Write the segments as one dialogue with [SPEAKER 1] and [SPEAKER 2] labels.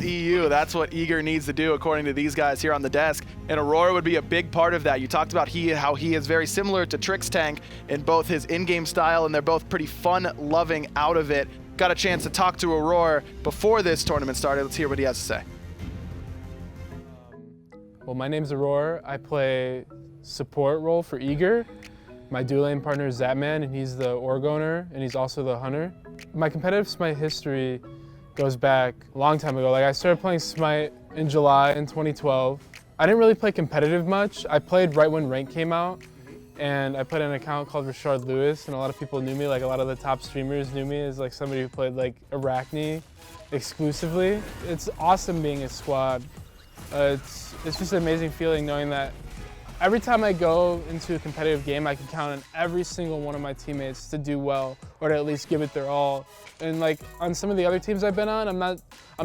[SPEAKER 1] kill EU. That's what Eager needs to do, according to these guys here on the desk. And Aurora would be a big part of that. You talked about how he is very similar to Trixtank in both his in-game style, and they're both pretty fun-loving out of it. Got a chance to talk to Aurora before this tournament started. Let's hear what he has to say.
[SPEAKER 2] Well, my name's Aurora. I play support role for Eager. My dual lane partner is Zapman, and he's the org owner, and he's also the hunter. My competitive Smite history goes back a long time ago. Like, I started playing Smite in July in 2012. I didn't really play competitive much. I played right when rank came out, and I played an account called Richard Lewis, and a lot of people knew me. Like, a lot of the top streamers knew me as like somebody who played like Arachne exclusively. It's awesome being a squad. It's just an amazing feeling knowing that every time I go into a competitive game, I can count on every single one of my teammates to do well or to at least give it their all. And like on some of the other teams I've been on, I'm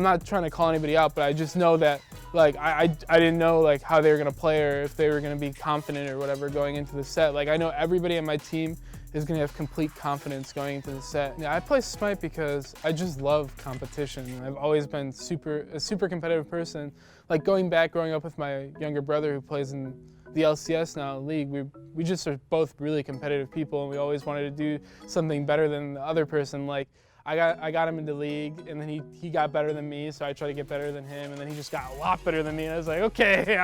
[SPEAKER 2] not trying to call anybody out, but I just know that like I didn't know like how they were gonna play or if they were gonna be confident or whatever going into the set. Like I know everybody on my team is gonna have complete confidence going into the set. Yeah, I play Smite because I just love competition. I've always been a super competitive person. Like growing up with my younger brother who plays in the LCS now league, we just are both really competitive people, and we always wanted to do something better than the other person. Like I got him into league, and then he got better than me, so I tried to get better than him, and then he just got a lot better than me, and I was like, okay,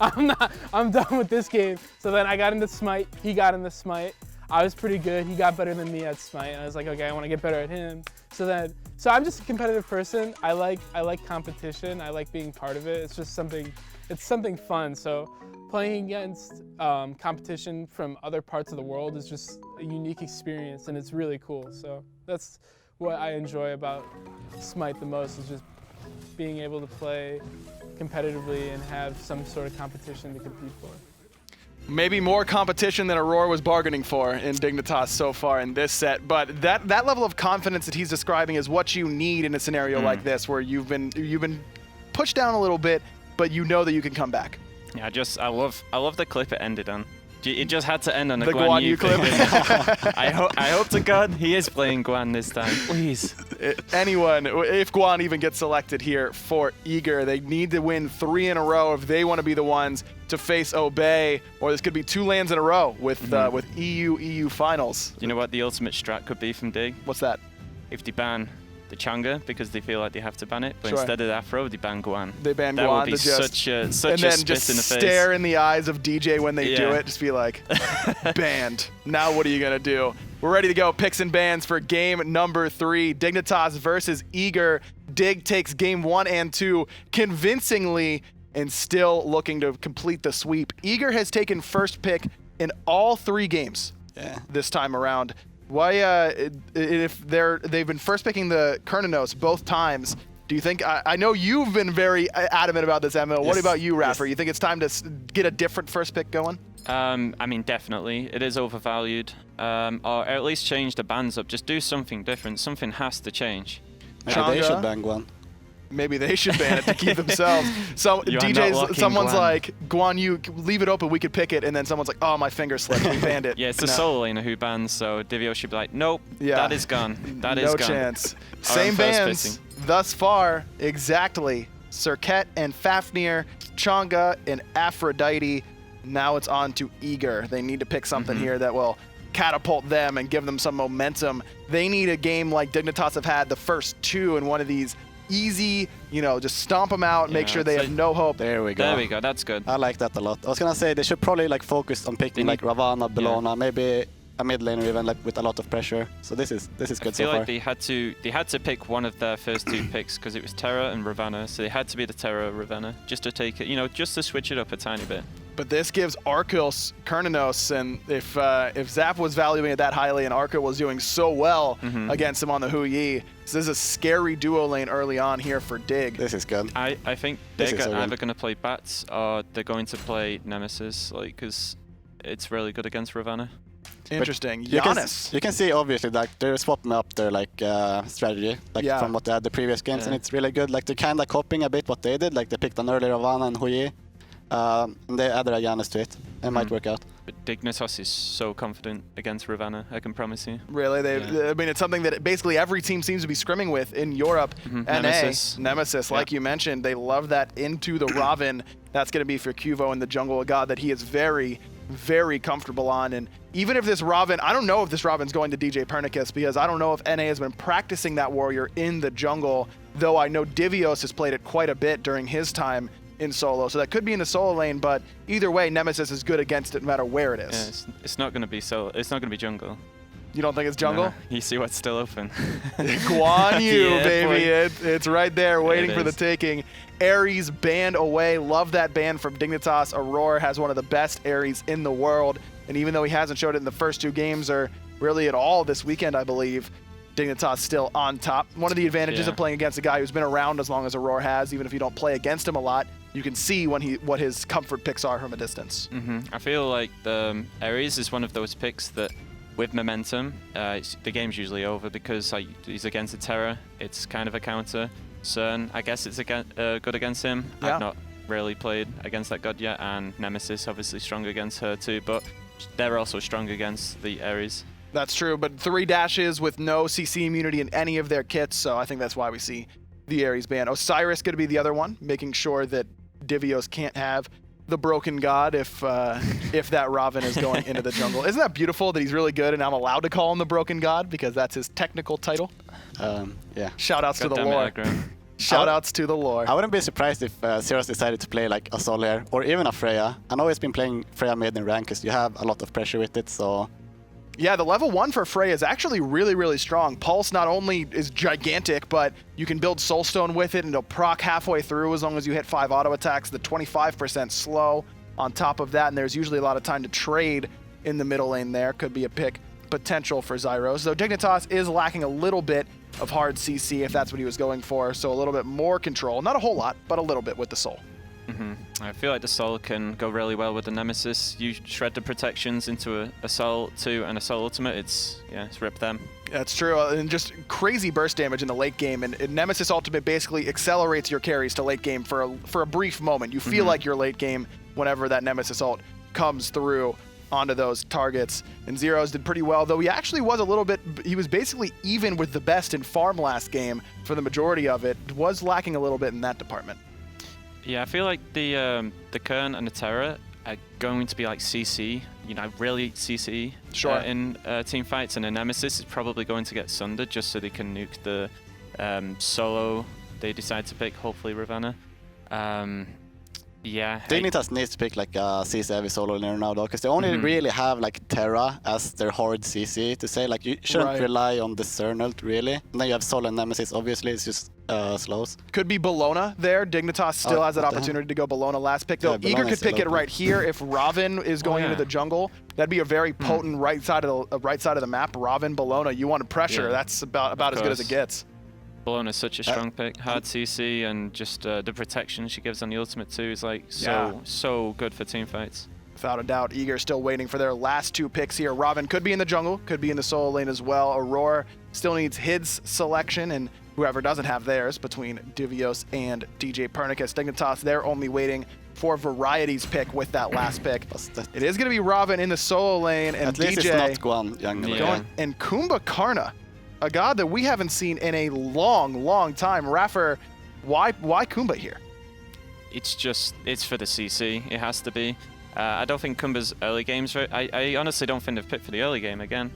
[SPEAKER 2] I'm done with this game. So then I got into Smite, he got into Smite. I was pretty good, he got better than me at Smite, and I was like, okay, I want to get better at him. So I'm just a competitive person. I like competition. I like being part of it. It's something fun. So playing against competition from other parts of the world is just a unique experience, and it's really cool. So that's what I enjoy about Smite the most, is just being able to play competitively and have some sort of competition to compete for.
[SPEAKER 1] Maybe more competition than Aurora was bargaining for in Dignitas so far in this set, but that level of confidence that he's describing is what you need in a scenario like this, where you've been pushed down a little bit, but you know that you can come back.
[SPEAKER 3] Yeah, I love the clip it ended on. It just had to end on a
[SPEAKER 1] the Guan Yu clip.
[SPEAKER 3] I hope to God he is playing Guan this time, please.
[SPEAKER 1] Anyone, if Guan even gets selected here for Eager, they need to win 3 in a row if they want to be the ones to face Obey, or this could be 2 lands in a row with EU finals.
[SPEAKER 3] Do you know what the ultimate strat could be from Dig?
[SPEAKER 1] What's that?
[SPEAKER 3] If they ban the Changa because they feel like they have to ban it, but instead of Afro, they ban Guan.
[SPEAKER 1] They ban Guan.
[SPEAKER 3] That would be such a
[SPEAKER 1] and then
[SPEAKER 3] spit
[SPEAKER 1] just
[SPEAKER 3] in the face.
[SPEAKER 1] stare in the eyes of DJ when they do it. Just be like, banned. Now what are you gonna do? We're ready to go. Picks and bans for game number 3. Dignitas versus Eager. Dig takes game 1 and 2 convincingly, and still looking to complete the sweep. Eager has taken first pick in all 3 games this time around. Why, if they've been first picking the Cernunnos both times, do you think, I know you've been very adamant about this, Emil. What about you, Raffer? You think it's time to get a different first pick going?
[SPEAKER 3] I mean, definitely. It is overvalued. Or at least change the bans up. Just do something different. Something has to change.
[SPEAKER 4] Maybe they should ban Guan.
[SPEAKER 1] Maybe they should ban it to keep themselves. So DJs, someone's
[SPEAKER 3] Guan.
[SPEAKER 1] like, Guan Yu, leave it open, we could pick it, and then someone's like, oh, my finger slipped, we banned it.
[SPEAKER 3] Yeah, it's the solo laner who bans, so Divios should be like, nope, that is gone. That is gone.
[SPEAKER 1] No chance. Same bans thus far, exactly. Serket and Fafnir, Changa and Aphrodite. Now it's on to Eager. They need to pick something here that will catapult them and give them some momentum. They need a game like Dignitas have had the first 2 in one of these easy, just stomp them out, make sure they have no hope.
[SPEAKER 4] There we go.
[SPEAKER 3] There we go, that's good.
[SPEAKER 4] I like that a lot. I was gonna say they should probably like focus on picking like Ravana, Bellona, maybe a mid laner even like with a lot of pressure. So this is good so far. I
[SPEAKER 3] feel like they had to pick one of their first 2 picks because it was Terra and Ravana, so they had to be the Terra Ravana just to take it, just to switch it up a tiny bit.
[SPEAKER 1] But this gives Arkkyl Cernunnos, and if Zap was valuing it that highly and Arkkyl was doing so well against him on the Hu Yi, this is a scary duo lane early on here for Dig.
[SPEAKER 4] This is good.
[SPEAKER 3] I think they're either going to play Bats or they're going to play Nemesis, because it's really good against Ravana.
[SPEAKER 1] Interesting. Janus.
[SPEAKER 4] You can see obviously like they're swapping up their strategy from what they had the previous games, and it's really good. Like they're kind of copying a bit what they did. Like they picked an early Ravana and Hu Yi. And they added a Janus to it. It might work out.
[SPEAKER 3] But Dignitas is so confident against Ravana, I can promise you.
[SPEAKER 1] Really, I mean, it's something that basically every team seems to be scrimming with in Europe. Nemesis, like you mentioned, they love that into the Raven. That's going to be for Kuvo in the jungle, a god that he is very, very comfortable on. And even if this Raven, I don't know if this Raven's going to djpernicus, because I don't know if NA has been practicing that warrior in the jungle, though I know Divios has played it quite a bit during his time in solo, so that could be in the solo lane, but either way, Nemesis is good against it no matter where it is.
[SPEAKER 3] Yeah, it's not going to be solo. It's not going to be jungle.
[SPEAKER 1] You don't think it's jungle?
[SPEAKER 3] No, you see what's still open.
[SPEAKER 1] Guan Yu,
[SPEAKER 3] Yeah,
[SPEAKER 1] baby. It's right there waiting for the taking. Ares banned away. Love that ban from Dignitas. Aurora has one of the best Ares in the world, and even though he hasn't showed it in the first 2 games or really at all this weekend, I believe, Dignitas still on top. One of the advantages of playing against a guy who's been around as long as Aurora has, even if you don't play against him a lot, you can see what his comfort picks are from a distance.
[SPEAKER 3] I feel like the Ares is one of those picks that, with momentum, the game's usually over because he's against a Terra. It's kind of a counter. Cern, I guess it's good against him.
[SPEAKER 1] Yeah.
[SPEAKER 3] I've not really played against that god yet, and Nemesis obviously strong against her too, but they're also strong against the Ares.
[SPEAKER 1] That's true, but 3 dashes with no CC immunity in any of their kits, so I think that's why we see the Ares ban. Osiris going to be the other one, making sure that Divios can't have the broken god if that Raven is going into the jungle. Isn't that beautiful that he's really good and I'm allowed to call him the broken god because that's his technical title?
[SPEAKER 4] Yeah.
[SPEAKER 1] Shoutouts to the
[SPEAKER 3] Goddammit,
[SPEAKER 1] lore.
[SPEAKER 3] Aggro.
[SPEAKER 1] Shoutouts to the lore.
[SPEAKER 4] I wouldn't be surprised if Zyrhoes decided to play like a Solar or even a Freya. I know he's been playing Freya mid in rank because you have a lot of pressure with it, so...
[SPEAKER 1] Yeah, the level 1 for Frey is actually really, really strong. Pulse not only is gigantic, but you can build Soulstone with it and it'll proc halfway through as long as you hit 5 auto attacks. The 25% slow on top of that, and there's usually a lot of time to trade in the middle lane there. Could be a pick potential for Zyrhoes. Though Dignitas is lacking a little bit of hard CC if that's what he was going for, so a little bit more control. Not a whole lot, but a little bit with the Soul.
[SPEAKER 3] I feel like the Soul can go really well with the Nemesis. You shred the protections into a Soul 2 and a Soul Ultimate, it's rip them.
[SPEAKER 1] That's true, and just crazy burst damage in the late game, and Nemesis Ultimate basically accelerates your carries to late game for a brief moment. You feel like you're late game whenever that Nemesis ult comes through onto those targets, and Zyrhoes did pretty well, though he actually was a little bit, he was basically even with TheBest in farm last game for the majority of it, was lacking a little bit in that department.
[SPEAKER 3] Yeah, I feel like the Kern and the Terra are going to be like CC, really CC in team fights, and the Nemesis is probably going to get sundered just so they can nuke the solo they decide to pick, hopefully Ravana. Yeah.
[SPEAKER 4] Dignitas needs to pick like a CC heavy solo laner now though, because they only really have like Terra as their hard CC to say, like you shouldn't rely on the Cernunnos really. And then you have Solo and Nemesis, obviously it's just slows. Could
[SPEAKER 1] be Bologna there. Dignitas still has that opportunity to go Bologna last pick though. Eager could pick it right here if Raven is going into the jungle. That'd be a very potent right side of the map. Raven, Bologna, you want to pressure. That's about as good as it gets.
[SPEAKER 3] Bologna is such a strong pick. Hard CC and just the protection she gives on the ultimate too is like so good for team fights.
[SPEAKER 1] Without a doubt, Eager still waiting for their last 2 picks here. Raven could be in the jungle, could be in the solo lane as well. Aurora still needs his selection, and whoever doesn't have theirs between Divios and djpernicus. Dignitas, they're only waiting for Variety's pick with that last pick. It is going to be Raven in the solo lane, and
[SPEAKER 4] at least
[SPEAKER 1] DJ
[SPEAKER 4] it's not Guan Young.
[SPEAKER 1] and Kumbhakarna, a god that we haven't seen in a long time. iRaffer, why Kumbha here?
[SPEAKER 3] It's for the CC. It has to be. I don't think Kumbha's early games. I honestly don't think they've picked for the early game again.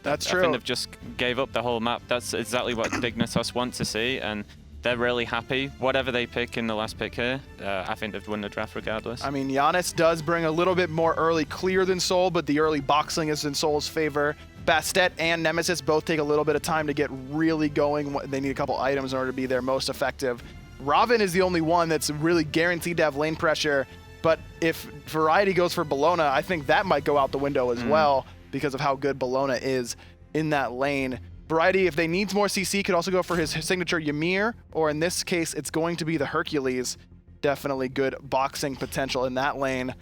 [SPEAKER 1] That's true.
[SPEAKER 3] I think they've just gave up the whole map. That's exactly what Dignitas want to see, and they're really happy. Whatever they pick in the last pick here, I think they've won the draft regardless.
[SPEAKER 1] I mean, Janus does bring a little bit more early clear than Soul, but the early boxing is in Soul's favor. Bastet and Nemesis both take a little bit of time to get really going. They need a couple items in order to be their most effective. Raven is the only one that's really guaranteed to have lane pressure, but if Variety goes for Bologna, I think that might go out the window as well because of how good Bologna is in that lane. Variety, if they need more CC, could also go for his signature Ymir, or in this case, it's going to be the Hercules. Definitely good boxing potential in that lane.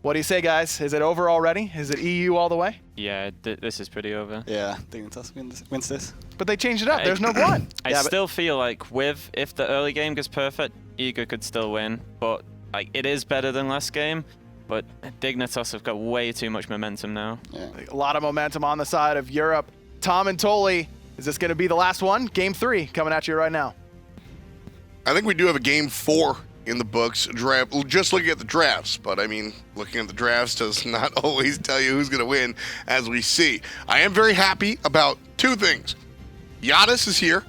[SPEAKER 1] What do you say, guys? Is it over already? Is it EU all the way?
[SPEAKER 3] Yeah, this is pretty over.
[SPEAKER 4] Yeah, Dignitas wins this.
[SPEAKER 1] But they changed it up. There's no one.
[SPEAKER 3] I still feel like if the early game goes perfect, Eager could still win. But like it is better than last game. But Dignitas have got way too much momentum now.
[SPEAKER 4] Yeah.
[SPEAKER 1] A lot of momentum on the side of Europe. Thom and Anatoliy, is this going to be the last one? Game 3 coming at you right now.
[SPEAKER 5] I think we do have a game 4 in the books. Just looking at the drafts, but I mean, looking at the drafts does not always tell you who's going to win, as we see. I am very happy about 2 things. Janus is here.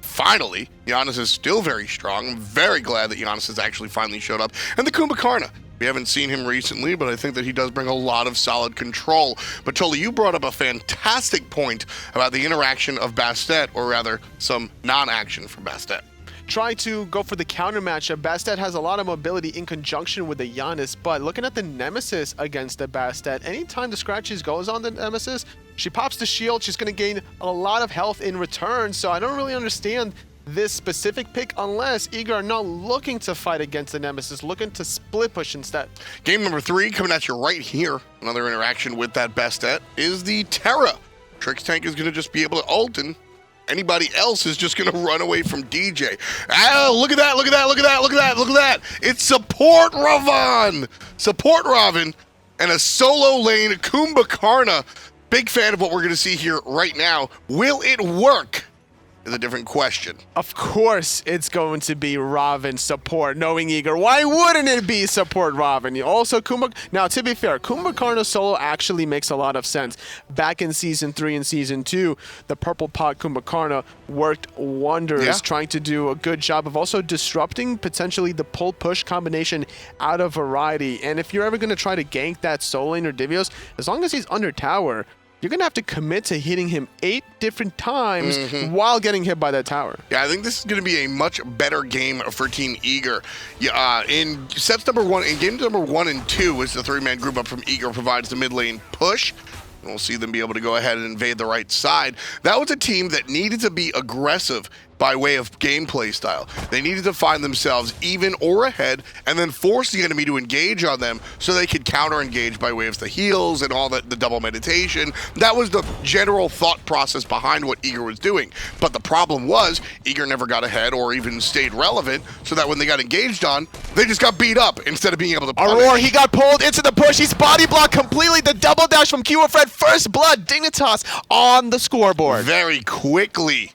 [SPEAKER 5] Finally, Janus is still very strong. I'm very glad that Janus has actually finally showed up. And the Kumbhakarna. We haven't seen him recently, but I think that he does bring a lot of solid control. But Toli, you brought up a fantastic point about the interaction of Bastet, or rather, some non-action from Bastet.
[SPEAKER 6] Try to go for the counter matchup. Bastet has a lot of mobility in conjunction with the Janus, but looking at the Nemesis against the Bastet, anytime the scratches goes on the Nemesis, she pops the shield, she's going to gain a lot of health in return, so I don't really understand this specific pick unless Eager are not looking to fight against the Nemesis, looking to split push instead.
[SPEAKER 5] Game number 3 coming at you right here. Another interaction with that Bastet is the Terra. Trixtank is going to just be able to ult, and anybody else is just going to run away from DJ. Oh, look at that, look at that, look at that, look at that, look at that. It's support Ravana. Support Ravana and a solo lane Kumbhakarna. Big fan of what we're going to see here right now. Will it work? Is a different question.
[SPEAKER 6] Of course it's going to be Ravana support, knowing Eager. Why wouldn't it be support Ravana? Also, now, to be fair, Kumbhakarna solo actually makes a lot of sense. Back in Season 3 and Season 2, the Purple Pot Kumbhakarna worked wonders, trying to do a good job of also disrupting potentially the pull-push combination out of variety. And if you're ever going to try to gank that solo lane or Divios, as long as he's under tower, you're going to have to commit to hitting him 8 different times while getting hit by that tower.
[SPEAKER 5] Yeah, I think this is going to be a much better game for Team Eager. In sets number 1, in games number 1 and 2, as the 3-man group up from Eager provides the mid lane push. We'll see them be able to go ahead and invade the right side. That was a team that needed to be aggressive by way of gameplay style. They needed to find themselves even or ahead and then force the enemy to engage on them so they could counter-engage by way of the heals and all the double meditation. That was the general thought process behind what Eager was doing. But the problem was Eager never got ahead or even stayed relevant, so that when they got engaged on, they just got beat up instead of being able to punish.
[SPEAKER 6] Aror, he got pulled into the push. He's body blocked completely. The double dash from QvoFred. First blood. Dignitas on the scoreboard.
[SPEAKER 5] Very quickly,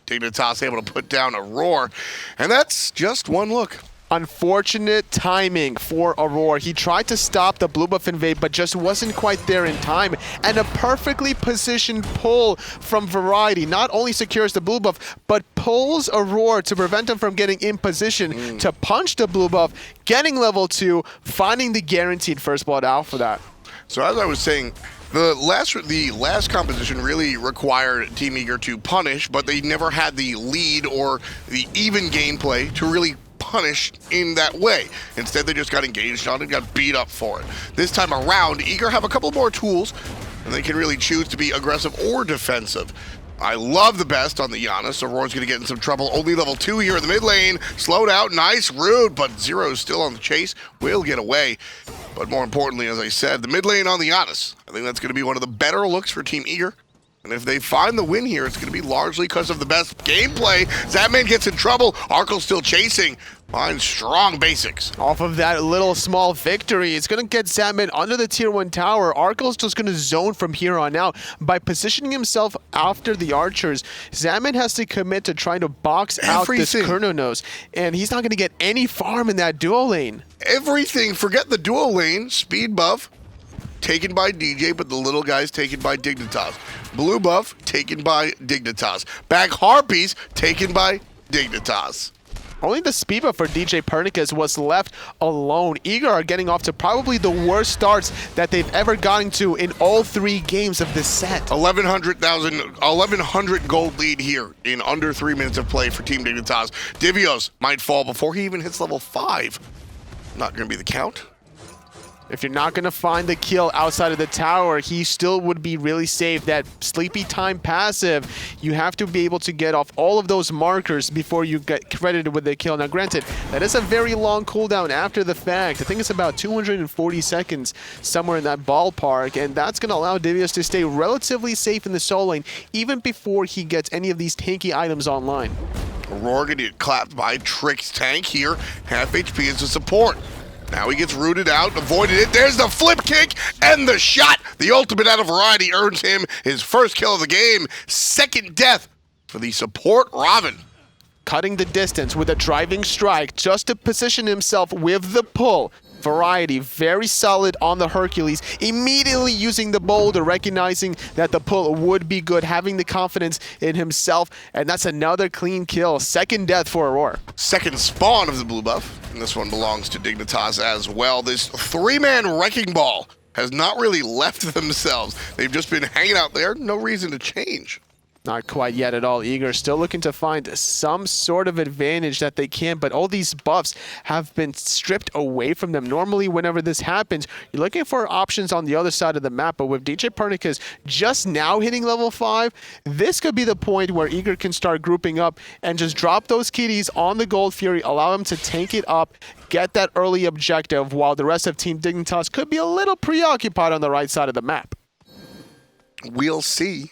[SPEAKER 5] Dignitas able to put down Aurora, and that's just one look.
[SPEAKER 6] Unfortunate timing for Aurora. He tried to stop the blue buff invade, but just wasn't quite there in time. And a perfectly positioned pull from Variety not only secures the blue buff, but pulls Aurora to prevent him from getting in position to punch the blue buff, getting level 2, finding the guaranteed first blood out for that.
[SPEAKER 5] So as I was saying, the last composition really required Team Eager to punish, but they never had the lead or the even gameplay to really punish in that way. Instead, they just got engaged on and got beat up for it. This time around, Eager have a couple more tools, and they can really choose to be aggressive or defensive. I love the best on the Janus. Aurora's going to get in some trouble. Only level 2 here in the mid lane. Slowed out. Nice root, but Zyrhoes still on the chase. Will get away. But more importantly, as I said, the mid lane on the Janus. I think that's going to be one of the better looks for Team Eager. And if they find the win here, it's going to be largely because of the best gameplay. Zapman gets in trouble. Arkkyl still chasing. Finds strong basics.
[SPEAKER 6] Off of that little small victory, it's going to get Zapman under the tier 1 tower. Arkyl's just going to zone from here on out. By positioning himself after the archers, Zapman has to commit to trying to box out this Cernunnos. And he's not going to get any farm in that duo lane.
[SPEAKER 5] Everything, forget the duo lane, speed buff, taken by DJ, but the little guy's taken by Dignitas. Blue buff, taken by Dignitas. Back Harpies, taken by Dignitas.
[SPEAKER 6] Only the speed buff for djpernicus was left alone. Eager are getting off to probably the worst starts that they've ever gotten to in all 3 games of this set.
[SPEAKER 5] 1,100 gold lead here in under 3 minutes of play for Team Dignitas. Divios might fall before he even hits level 5. Not going to be the count.
[SPEAKER 6] If you're not going to find the kill outside of the tower, he still would be really safe. That sleepy time passive, you have to be able to get off all of those markers before you get credited with the kill. Now granted, that is a very long cooldown after the fact. I think it's about 240 seconds, somewhere in that ballpark, and that's going to allow Divios to stay relatively safe in the solo lane, even before he gets any of these tanky items online.
[SPEAKER 5] Aurora gonna get clapped by Trixtank here. Half HP as a support. Now he gets rooted out, avoided it. There's the flip kick and the shot. The ultimate out of variety earns him his first kill of the game. Second death for the support Ravana.
[SPEAKER 6] Cutting the distance with a driving strike just to position himself with the pull. Variety, very solid on the Hercules, immediately using the boulder, recognizing that the pull would be good, having the confidence in himself, and that's another clean kill. Second death for Aurora.
[SPEAKER 5] Second spawn of the blue buff, and this one belongs to Dignitas as well. This three-man wrecking ball has not really left themselves. They've just been hanging out there, no reason to change.
[SPEAKER 6] Not quite yet at all. Eager still looking to find some sort of advantage that they can, but all these buffs have been stripped away from them. Normally, whenever this happens, you're looking for options on the other side of the map, but with djpernicus just now hitting level 5, this could be the point where Eager can start grouping up and just drop those kitties on the Gold Fury, allow him to tank it up, get that early objective, while the rest of Team Dignitas could be a little preoccupied on the right side of the map.
[SPEAKER 5] We'll see.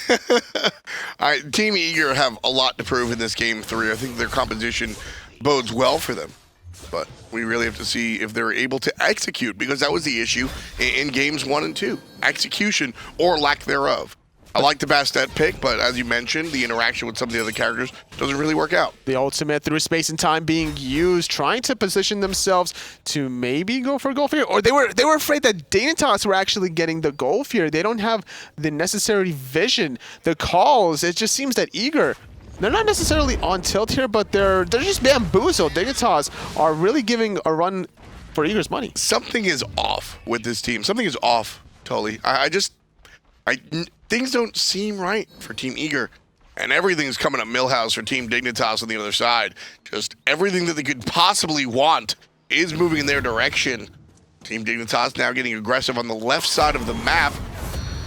[SPEAKER 5] All right, Team Eager have a lot to prove in this game 3. I think their composition bodes well for them. But we really have to see if they're able to execute, because that was the issue in games 1 and 2. Execution or lack thereof. I like the Bastet pick, but as you mentioned, the interaction with some of the other characters doesn't really work out.
[SPEAKER 6] The ultimate through space and time being used, trying to position themselves to maybe go for Gold Fury, or they were afraid that Dignitas were actually getting the Gold Fury. They don't have the necessary vision, the calls. It just seems that Eager, they're not necessarily on tilt here, but they're just bamboozled. Dignitas are really giving a run for Eager's money.
[SPEAKER 5] Something is off with this team. Something is off, totally. Things don't seem right for Team Eager, and everything's coming up Millhouse for Team Dignitas on the other side. Just everything that they could possibly want is moving in their direction. Team Dignitas now getting aggressive on the left side of the map.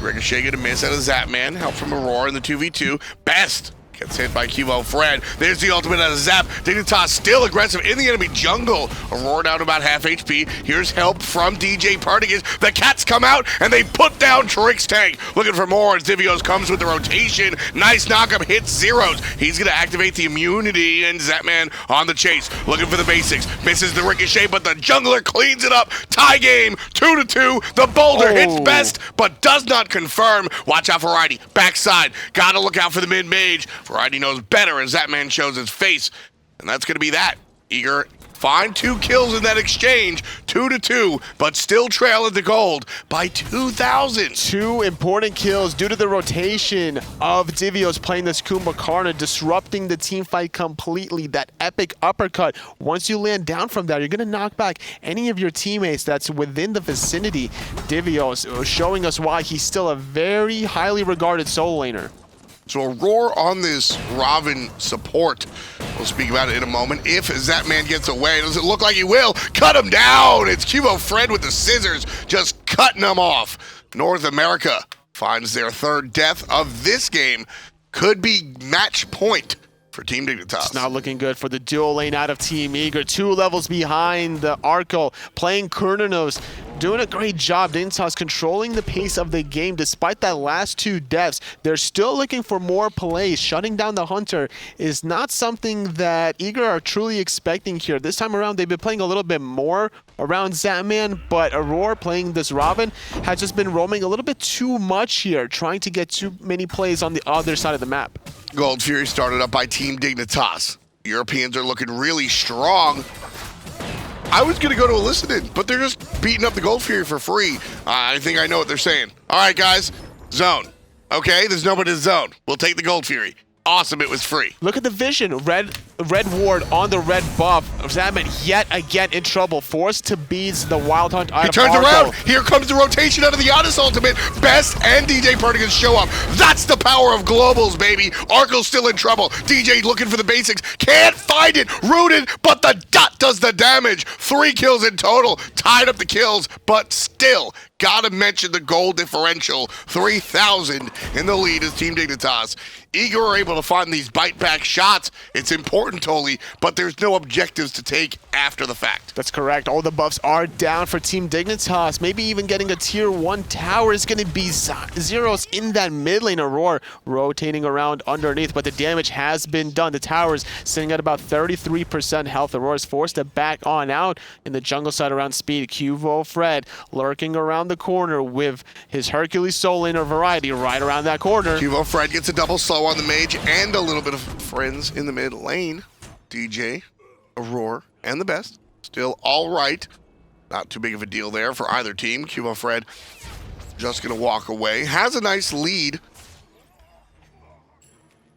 [SPEAKER 5] Ricochet gonna miss out of Zapman. Help from Aurora in the 2v2. Best gets hit by QvoFred. There's the ultimate out of Zap. Dignitas still aggressive in the enemy jungle. Aurora down to about half HP. Here's help from djpernicus. The cats come out and they put down Trixtank. Looking for more as Divios comes with the rotation. Nice knockup, hits Zyrhoes. He's gonna activate the immunity, and Zapman on the chase. Looking for the basics. Misses the Ricochet, but the jungler cleans it up. Tie game, 2-2. The boulder hits Best, but does not confirm. Watch out for Variety. Backside. Gotta look out for the mid-mage. Variety knows better as that man shows his face. And that's going to be that. Eager find 2 kills in that exchange. 2-2, but still trail at the gold by 2,000.
[SPEAKER 6] 2 important kills due to the rotation of Divios playing this Kumbhakarna, disrupting the team fight completely. That epic uppercut. Once you land down from that, you're going to knock back any of your teammates that's within the vicinity. Divios showing us why he's still a very highly regarded solo laner.
[SPEAKER 5] So Aurora on this Ravana support. We'll speak about it in a moment. If Zapman gets away, does it look like he will? Cut him down! It's QvoFred with the scissors, just cutting him off. North America finds their 3rd death of this game. Could be match point for Team Dignitas.
[SPEAKER 6] It's not looking good for the dual lane out of Team Eager. 2 levels behind the Arkkyl, playing Cernunnos. Doing a great job. Dignitas controlling the pace of the game despite that last 2 deaths. They're still looking for more plays. Shutting down the Hunter is not something that Eager are truly expecting here. This time around, they've been playing a little bit more around Zapman, but Aurora playing this Ravana has just been roaming a little bit too much here, trying to get too many plays on the other side of the map.
[SPEAKER 5] Gold Fury started up by Team Dignitas. Europeans are looking really strong. I was going to go to a listen-in, but they're just beating up the Gold Fury for free. I think I know what they're saying. All right, guys, zone. Okay, there's nobody in the zone. We'll take the Gold Fury. Awesome, it was free.
[SPEAKER 6] Look at the vision. Red ward on the red buff. Zapman yet again in trouble. Forced to beat the Wild Hunt out
[SPEAKER 5] He
[SPEAKER 6] of
[SPEAKER 5] turns
[SPEAKER 6] Arkkyl.
[SPEAKER 5] around. Here comes the rotation out of the Janus ultimate. Best and djpernicus show up. That's the power of globals, baby. Arkkyl still in trouble. DJ looking for the basics. Can't find it. Rooted, but the dot does the damage. 3 kills in total. Tied up the kills, but still gotta mention the gold differential. 3,000 in the lead as Team Dignitas Eager are able to find these bite-back shots. It's important, Toli, but there's no objectives to take after the fact.
[SPEAKER 6] That's correct. All the buffs are down for Team Dignitas. Maybe even getting a tier 1 tower is going to be Zyrhoes in that mid lane. Aurora rotating around underneath, but the damage has been done. The tower's sitting at about 33% health. Aurora's forced to back on out in the jungle side around speed. QvoFred lurking around the corner with his Hercules soul laner variety right around that corner.
[SPEAKER 5] QvoFred gets a double slow on the mage and a little bit of friends in the mid lane. DJ, Aurora, and TheBest. Still all right. Not too big of a deal there for either team. QvoFred just going to walk away. Has a nice lead.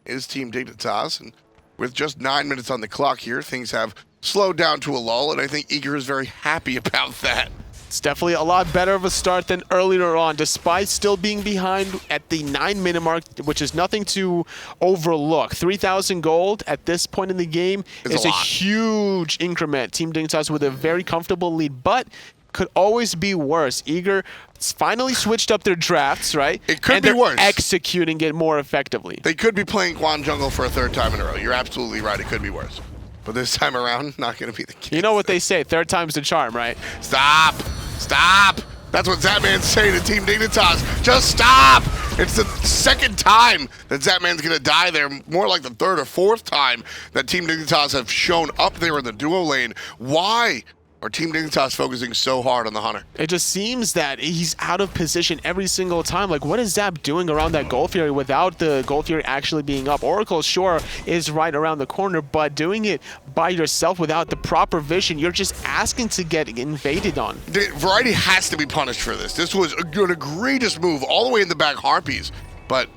[SPEAKER 5] Is Team Dignitas. And with just 9 minutes on the clock here, things have slowed down to a lull, and I think Eager is very happy about that.
[SPEAKER 6] It's definitely a lot better of a start than earlier on, despite still being behind at the 9-minute mark, which is nothing to overlook. 3,000 gold at this point in the game is a huge increment. Team Dignitas with a very comfortable lead, but could always be worse. Eager finally switched up their drafts, right?
[SPEAKER 5] It could be worse.
[SPEAKER 6] Executing it more effectively.
[SPEAKER 5] They could be playing Quan Jungle for a 3rd time in a row. You're absolutely right. It could be worse. But this time around, not going to be the case.
[SPEAKER 6] You know what they say, 3rd time's the charm, right?
[SPEAKER 5] Stop! Stop! That's what Zapman's saying to Team Dignitas. Just stop! It's the 2nd time that Zapman's going to die there. More like the 3rd or 4th time that Team Dignitas have shown up there in the duo lane. Why are Team Dignitas focusing so hard on the Hunter?
[SPEAKER 6] It just seems that he's out of position every single time. Like, what is Zap doing around that Gold Fury without the Gold Fury actually being up? Oracle, sure, is right around the corner, but doing it by yourself without the proper vision, you're just asking to get invaded on.
[SPEAKER 5] Variety has to be punished for this. This was an egregious move all the way in the back Harpies, but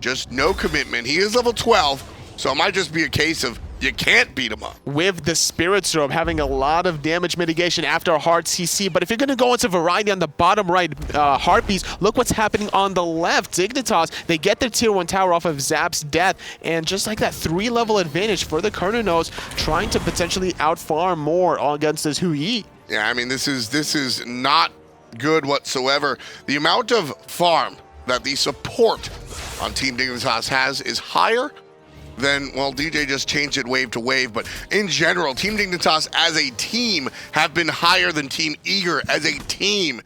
[SPEAKER 5] just no commitment. He is level 12, so it might just be a case of you can't beat him up.
[SPEAKER 6] With the Spirit Robe having a lot of damage mitigation after a hard CC, but if you're going to go into Variety on the bottom right, Harpies, look what's happening on the left. Dignitas, they get their tier 1 tower off of Zap's death, and just like that, 3-level advantage for the Cernunnos, trying to potentially outfarm more against this Hui.
[SPEAKER 5] Yeah, I mean, this is not good whatsoever. The amount of farm that the support on Team Dignitas has is higher than, well, DJ just changed it wave to wave, but in general, Team Dignitas as a team have been higher than Team Eager as a team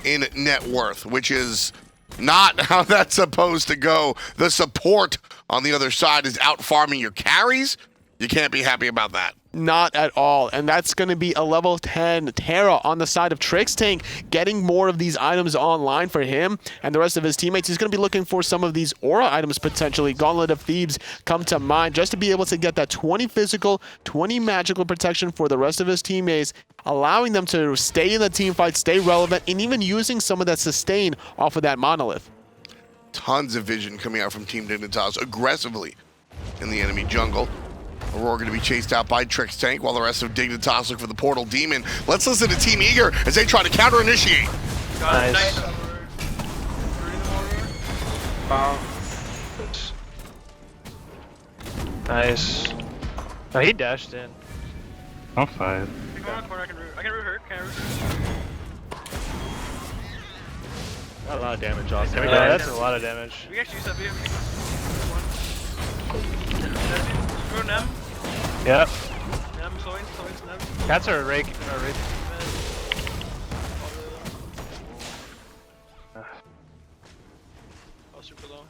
[SPEAKER 5] in net worth, which is not how that's supposed to go. The support on the other side is out farming your carries. You can't be happy about that.
[SPEAKER 6] Not at all, and that's going to be a level 10 Terra on the side of Trixtank, getting more of these items online for him and the rest of his teammates. He's going to be looking for some of these aura items potentially. Gauntlet of Thebes come to mind, just to be able to get that 20 physical, 20 magical protection for the rest of his teammates, allowing them to stay in the team fight, stay relevant, and even using some of that sustain off of that monolith.
[SPEAKER 5] Tons of vision coming out from Team Dignitas aggressively in the enemy jungle. Aurora going to be chased out by Trixtank while the rest of Dignitas look for the Portal Demon. Let's listen to Team Eager as they try to counter-initiate.
[SPEAKER 7] Nice. Nice. Oh, he dashed in.
[SPEAKER 8] I'm fine.
[SPEAKER 7] I can root her. Got a lot of damage off there. Yeah, that's a lot of damage. We actually use that video. Nem. Yep. Nem, Soins, Nem. Cats are rake. Oh, super low.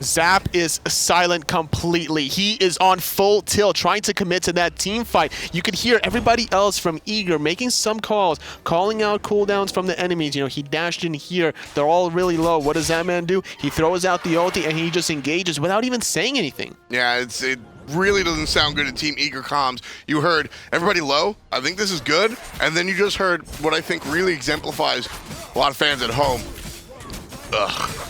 [SPEAKER 6] Zap is silent completely. He is on full tilt, trying to commit to that team fight. You could hear everybody else from Eager making some calls, calling out cooldowns from the enemies. You know, he dashed in here. They're all really low. What does that man do? He throws out the ulti and he just engages without even saying anything.
[SPEAKER 5] Yeah, it really doesn't sound good in Team Eager comms. You heard everybody low. I think this is good. And then you just heard what I think really exemplifies a lot of fans at home. Ugh.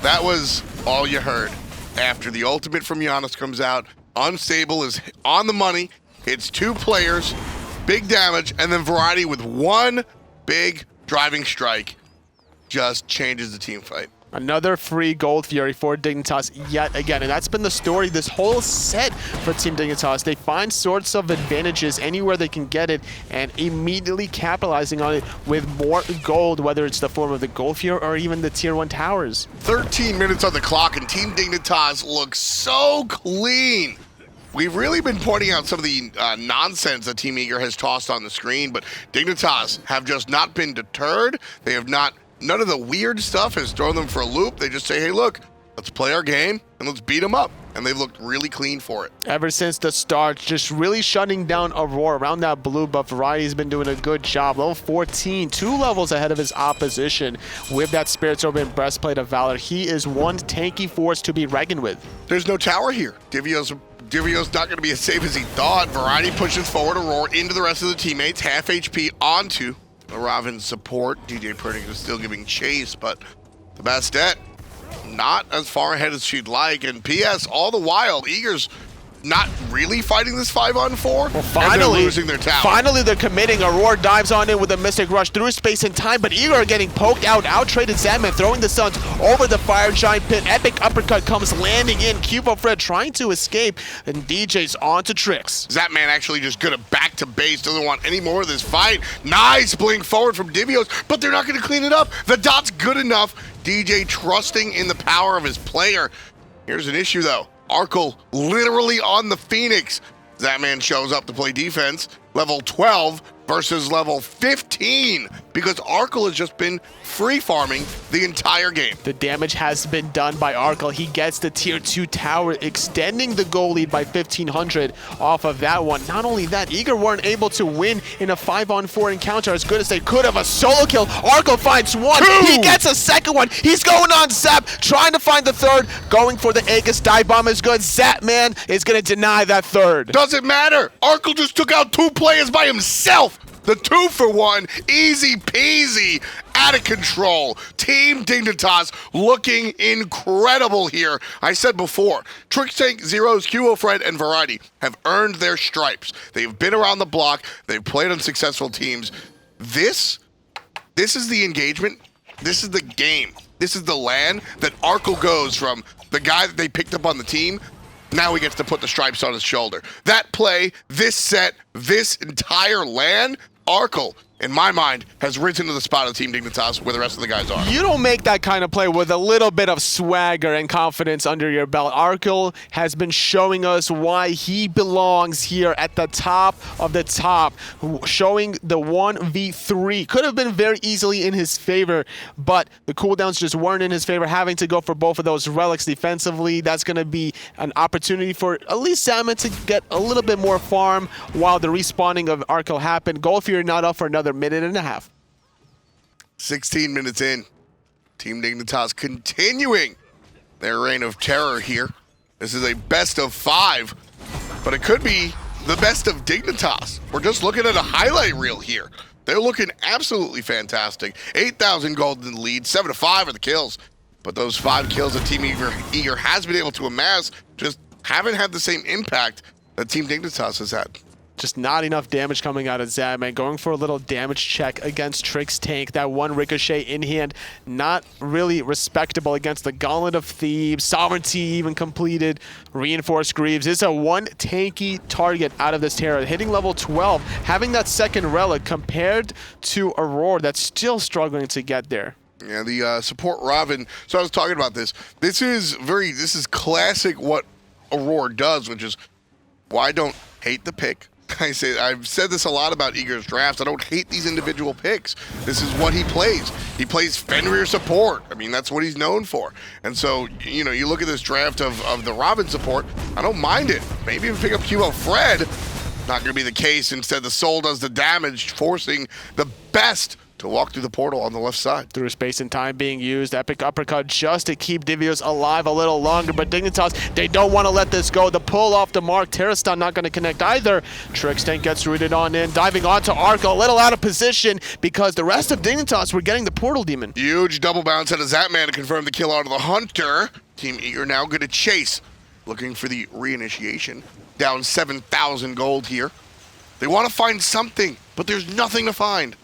[SPEAKER 5] That was all you heard after the ultimate from Janus comes out. Unstable is on the money. It's 2 players, big damage, and then Variety with 1 big driving strike just changes the team fight.
[SPEAKER 6] Another free Gold Fury for Dignitas yet again, and that's been the story this whole set for Team Dignitas. They find sorts of advantages anywhere they can get it and immediately capitalizing on it with more gold, whether it's the form of the Gold Fury or even the Tier 1 towers.
[SPEAKER 5] 13 minutes on the clock and Team Dignitas looks so clean. We've really been pointing out some of the nonsense that Team Eager has tossed on the screen, but Dignitas have just not been deterred. They have not. None of the weird stuff has thrown them for a loop. They just say, hey, look, let's play our game and let's beat them up. And they've looked really clean for it.
[SPEAKER 6] Ever since the start, just really shutting down Aurora around that blue buff. Variety's been doing a good job. Level 14, 2 levels ahead of his opposition with that Spirit's Orbit and Breastplate of Valor. He is one tanky force to be reckoned with.
[SPEAKER 5] There's no tower here. Divios not going to be as safe as he thought. Variety pushes forward Aurora into the rest of the teammates. Half HP onto the Ravana support. djpernicus is still giving chase, but the Bastet not as far ahead as she'd like. And PS, all the while, Eager's not really fighting this 5-on-4.
[SPEAKER 6] Well, finally,
[SPEAKER 5] and they're losing their tower.
[SPEAKER 6] Finally, they're committing. Aurora dives on in with a Mystic Rush through space and time, but Eager are getting poked out, out-traded Zapman, throwing the Suns over the Fire Giant pit. Epic uppercut comes landing in. QvoFred trying to escape, and DJ's on to Trix.
[SPEAKER 5] Zapman actually just gonna back to base, doesn't want any more of this fight. Nice blink forward from Divios, but they're not gonna clean it up. The dot's good enough. DJ trusting in the power of his player. Here's an issue though. Arkkyl literally on the Phoenix. Zapman shows up to play defense. Level 12 versus level 15 because Arkkyl has just been free farming the entire game.
[SPEAKER 6] The damage has been done by Arkkyl. He gets the tier 2 tower, extending the goal lead by 1,500 off of that one. Not only that, Eager weren't able to win in a 5-on-4 encounter as good as they could have. A solo kill. Arkkyl finds one. 2. He gets a second one. He's going on Zap, trying to find the third. Going for the Aegis dive bomb is good. Zapman is going to deny that third.
[SPEAKER 5] Doesn't matter. Arkkyl just took out 2 players by himself. The 2-for-1, easy peasy, out of control. Team Dignitas looking incredible here. I said before, Trixtank, Zyrhoes, QvoFred, and Variety have earned their stripes. They've been around the block. They've played on successful teams. This is the engagement. This is the game. This is the LAN that Arkkyl goes from the guy that they picked up on the team. Now he gets to put the stripes on his shoulder. That play, this set, this entire LAN, Arkkyl, in my mind, has risen to the spot of Team Dignitas where the rest of the guys are.
[SPEAKER 6] You don't make that kind of play with a little bit of swagger and confidence under your belt. Arkkyl has been showing us why he belongs here at the top of the top, showing the 1v3. Could have been very easily in his favor, but the cooldowns just weren't in his favor, having to go for both of those relics defensively. That's going to be an opportunity for at least Zapman to get a little bit more farm while the respawning of Arkkyl happened. Gold Fury not up for another minute and a half.
[SPEAKER 5] 16 minutes in. Team Dignitas continuing their reign of terror here. This is a best of 5, but it could be the best of Dignitas. We're just looking at a highlight reel here. They're looking absolutely fantastic. 8,000 gold in the lead, 7-5 are the kills. But those 5 kills that Team Eager has been able to amass just haven't had the same impact that Team Dignitas has had.
[SPEAKER 6] Just not enough damage coming out of Zapman. Going for a little damage check against Trixtank. That one ricochet in hand, not really respectable against the Gauntlet of Thebes. Sovereignty even completed. Reinforced Greaves. It's a one tanky target out of this Terra. Hitting level 12, having that second relic compared to Aurora that's still struggling to get there.
[SPEAKER 5] Yeah, the support Ravana. So I was talking about this. This is classic what Aurora does, which is why I don't hate the pick. I've said this a lot about Eager's drafts. I don't hate these individual picks. This is what he plays. He plays Fenrir support. I mean, that's what he's known for. And so, you know, you look at this draft of the Ravana support, I don't mind it. Maybe even pick up QvoFred. Not going to be the case. Instead, the soul does the damage, forcing the best to walk through the portal on the left side.
[SPEAKER 6] Through space and time being used. Epic uppercut just to keep Divios alive a little longer, but Dignitas, they don't want to let this go. The pull off the mark. Terraston not going to connect either. Trixtank gets rooted on in, diving onto Arkkyl, a little out of position because the rest of Dignitas were getting the portal demon.
[SPEAKER 5] Huge double bounce out of Zapman to confirm the kill out of the Hunter. Team Eager now going to chase, looking for the reinitiation. Down 7,000 gold here. They want to find something, but there's nothing to find.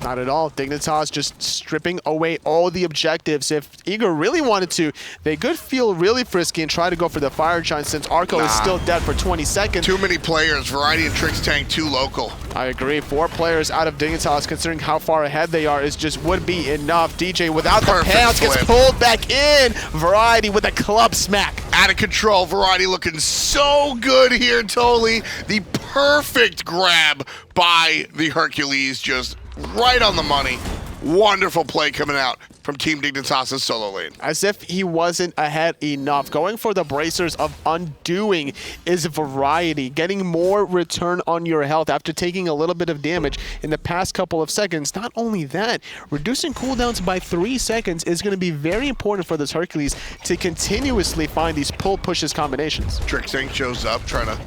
[SPEAKER 6] Not at all. Dignitas just stripping away all the objectives. If Eager really wanted to, they could feel really frisky and try to go for the Fire Giant since Arkkyl is still dead for 20 seconds.
[SPEAKER 5] Too many players. Variety and Trixtank too local.
[SPEAKER 6] I agree. 4 players out of Dignitas, considering how far ahead they are, would be enough. DJ without the pants gets pulled back in. Variety with a club smack.
[SPEAKER 5] Out of control. Variety looking so good here, Totally. The perfect grab by the Hercules, just right on the money. Wonderful play coming out from Team Dignitas' solo lane.
[SPEAKER 6] As if he wasn't ahead enough. Going for the bracers of undoing is Variety. Getting more return on your health after taking a little bit of damage in the past couple of seconds. Not only that, reducing cooldowns by 3 seconds is going to be very important for this Hercules to continuously find these pull pushes combinations.
[SPEAKER 5] Trixtank shows up trying to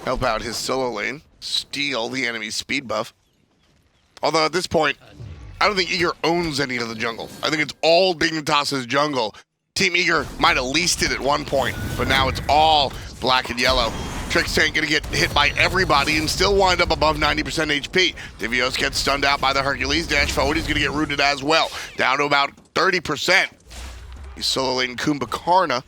[SPEAKER 5] help out his solo lane, steal the enemy's speed buff. Although at this point, I don't think Eager owns any of the jungle. I think it's all Dignitas' jungle. Team Eager might have leased it at one point, but now it's all black and yellow. Trixtank gonna get hit by everybody and still wind up above 90% HP. Divios gets stunned out by the Hercules, dash forward, he's gonna get rooted as well. Down to about 30%. He's solo lane Kumbhakarna,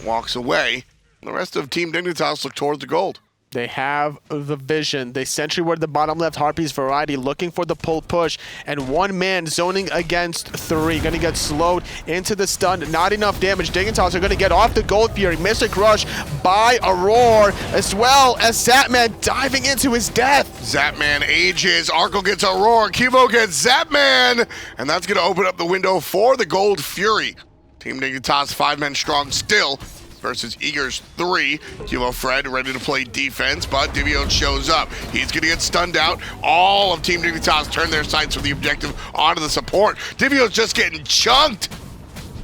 [SPEAKER 5] walks away. The rest of Team Dignitas look towards the gold.
[SPEAKER 6] They have the vision. They sentry ward the bottom left. Harpies Variety looking for the pull push. And 1 man zoning against 3. Going to get slowed into the stun. Not enough damage. Dignitas are going to get off the Gold Fury. Mystic Rush by Aurora, as well as Zapman diving into his death.
[SPEAKER 5] Zapman ages. Arkkyl gets Aurora. Kuvo gets Zapman. And that's going to open up the window for the Gold Fury. Team Dignitas 5 men strong still versus Eager's 3. QvoFred ready to play defense, but Divios shows up. He's going to get stunned out. All of Team Dignitas turn their sights from the objective onto the support. Divios just getting chunked.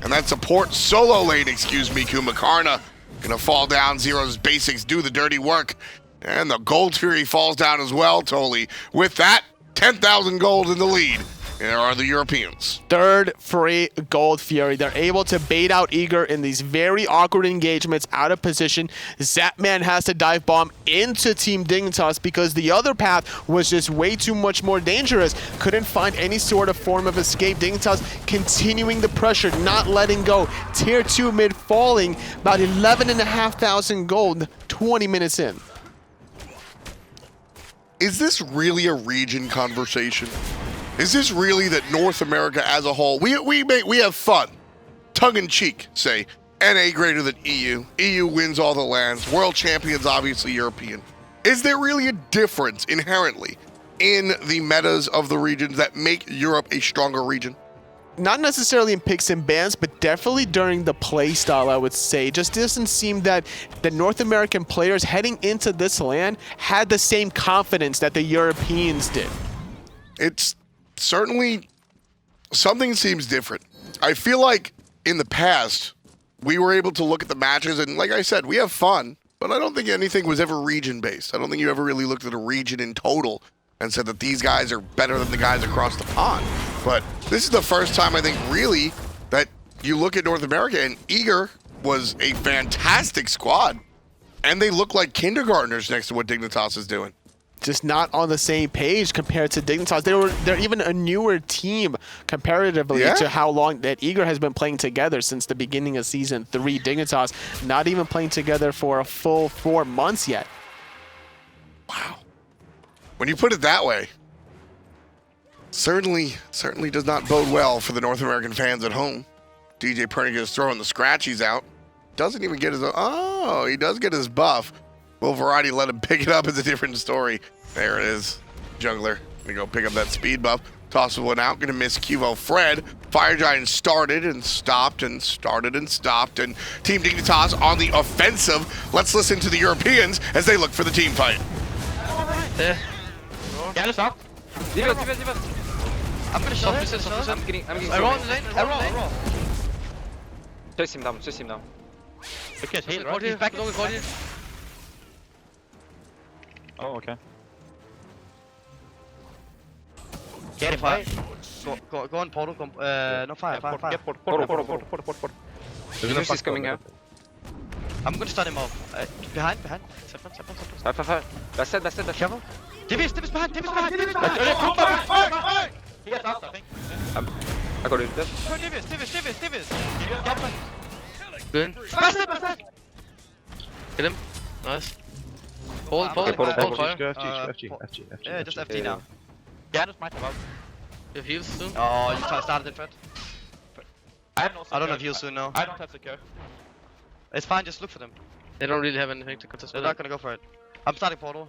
[SPEAKER 5] And that support solo lane, Kumbhakarna, going to fall down. Zyrhoes basics do the dirty work. And the Gold Fury falls down as well, totally. With that, 10,000 gold in the lead. There are the Europeans. 3rd
[SPEAKER 6] free Gold Fury. They're able to bait out Eager in these very awkward engagements out of position. Zapman has to dive bomb into Team Dignitas because the other path was just way too much more dangerous. Couldn't find any sort of form of escape. Dignitas continuing the pressure, not letting go. Tier 2 mid falling, about 11,500 gold, 20 minutes in.
[SPEAKER 5] Is this really a region conversation? Is this really that North America as a whole, we have fun, tongue-in-cheek, say, NA greater than EU, EU wins all the lands, world champions obviously European. Is there really a difference inherently in the metas of the regions that make Europe a stronger region?
[SPEAKER 6] Not necessarily in picks and bans, but definitely during the play style, I would say. It just doesn't seem that the North American players heading into this land had the same confidence that the Europeans did.
[SPEAKER 5] It's certainly something seems different. I feel like in the past, we were able to look at the matches and like I said, we have fun, but I don't think anything was ever region-based. I don't think you ever really looked at a region in total and said that these guys are better than the guys across the pond. But this is the first time I think really that you look at North America and Eager was a fantastic squad and they look like kindergartners next to what Dignitas is doing.
[SPEAKER 6] Just not on the same page compared to Dignitas. They're even a newer team comparatively to how long that Eager has been playing together since the beginning of Season 3. Dignitas not even playing together for a full 4 months yet.
[SPEAKER 5] Wow. When you put it that way, certainly does not bode well for the North American fans at home. djpernicus throwing the scratchies out. Doesn't even get his, oh, he does get his buff. Will Variety let him pick it up is a different story. There it is. Jungler gonna go pick up that speed buff. Tosses one out, gonna miss QvoFred. Fire Giant started and stopped and started and stopped. And Team Dignitas on the offensive. Let's listen to the Europeans as they look for the team fight.
[SPEAKER 7] Janus up.
[SPEAKER 9] I'm gonna shot. I'm getting
[SPEAKER 7] Aurora.
[SPEAKER 9] Chase him down.
[SPEAKER 7] Okay, he's back. Oh, okay.
[SPEAKER 9] Get it, fire. Go on, portal. No, fire.
[SPEAKER 7] Portal.
[SPEAKER 9] Janus is coming out. I'm gonna stun him off. Behind. Zapman. Bastet. Careful. Divios behind. He gets out, I think. I got it. Divios.
[SPEAKER 10] Good.
[SPEAKER 9] Bastet.
[SPEAKER 10] Kill him. Nice. Hold fire.
[SPEAKER 9] Yeah, just FT now. Janus might have out.
[SPEAKER 10] You have heals soon?
[SPEAKER 9] Oh, you started it, Fred.
[SPEAKER 7] I
[SPEAKER 9] don't have heals soon now.
[SPEAKER 7] I don't have secure.
[SPEAKER 9] It's fine, just look for them.
[SPEAKER 10] They don't really have anything to contest
[SPEAKER 9] They're
[SPEAKER 10] with.
[SPEAKER 9] not gonna go for it. I'm starting portal.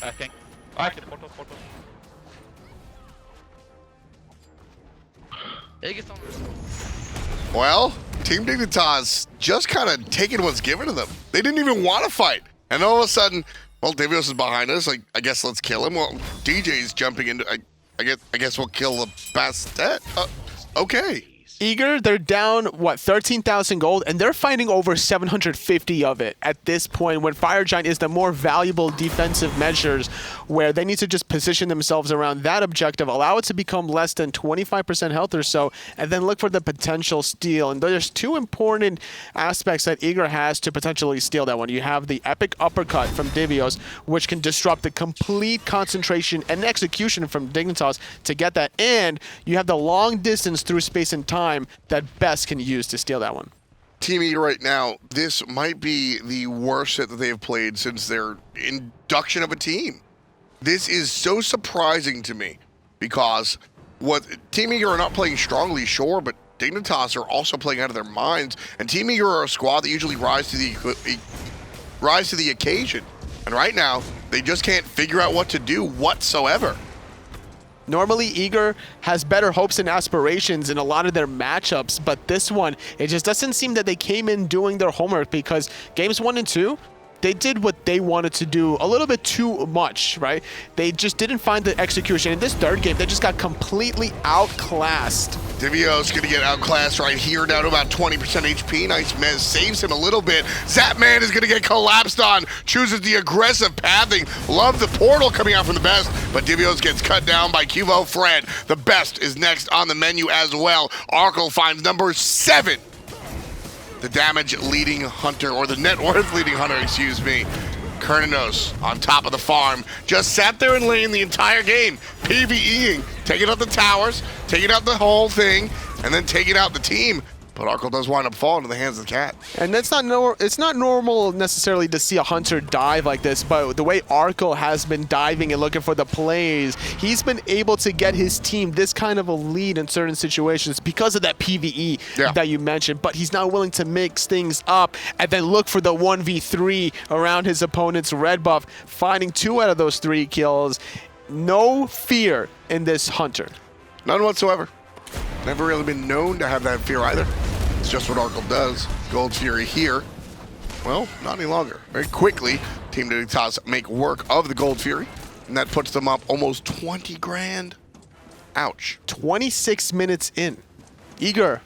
[SPEAKER 7] I think. I can portal.
[SPEAKER 10] Hey, get some.
[SPEAKER 5] Well, Team Dignitas just kind of taking what's given to them. They didn't even want to fight. And all of a sudden, well, Divios is behind us. Like, I guess let's kill him. Well, DJ's jumping into. I guess we'll kill the Bastet. Okay.
[SPEAKER 6] Eager, they're down, what, 13,000 gold, and they're fighting over 750 of it at this point when Fire Giant is the more valuable defensive measures where they need to just position themselves around that objective, allow it to become less than 25% health or so, and then look for the potential steal. And there's two important aspects that Eager has to potentially steal that one. You have the epic uppercut from Divios, which can disrupt the complete concentration and execution from Dignitas to get that, and you have the long distance through space and time that Best can use to steal that one.
[SPEAKER 5] Team Eager right now, this might be the worst set that they have played since their induction of a team. This is so surprising to me because what Team Eager are not playing strongly, sure, but Dignitas are also playing out of their minds, and Team Eager are a squad that usually rise to the occasion. And right now, they just can't figure out what to do whatsoever.
[SPEAKER 6] Normally, Eager has better hopes and aspirations in a lot of their matchups, but this one, it just doesn't seem that they came in doing their homework because games 1 and 2, they did what they wanted to do a little bit too much, right? They just didn't find the execution. In this third game, they just got completely outclassed.
[SPEAKER 5] Divios gonna get outclassed right here, down to about 20% HP. Nice Mez saves him a little bit. Zapman is gonna get collapsed on, chooses the aggressive pathing. Love the portal coming out from the Best, but Divios gets cut down by QvoFred. The Best is next on the menu as well. Arkkyl finds number 7. The damage leading hunter, or the net worth leading hunter, excuse me. Cernunnos on top of the farm, just sat there in lane the entire game, PvEing, taking out the towers, taking out the whole thing, and then taking out the team. But Arkkyl does wind up falling into the hands of the cat.
[SPEAKER 6] And that's it's not normal necessarily to see a hunter dive like this, but the way Arkkyl has been diving and looking for the plays, he's been able to get his team this kind of a lead in certain situations because of that PvE that you mentioned, but he's not willing to mix things up and then look for the 1v3 around his opponent's red buff, finding 2 out of those 3 kills. No fear in this hunter.
[SPEAKER 5] None whatsoever. Never really been known to have that fear either. It's just what Arkkyl does. Gold Fury here. Well, not any longer. Very quickly, Team Dignitas make work of the Gold Fury, and that puts them up almost 20 grand. Ouch.
[SPEAKER 6] 26 minutes in. Eager,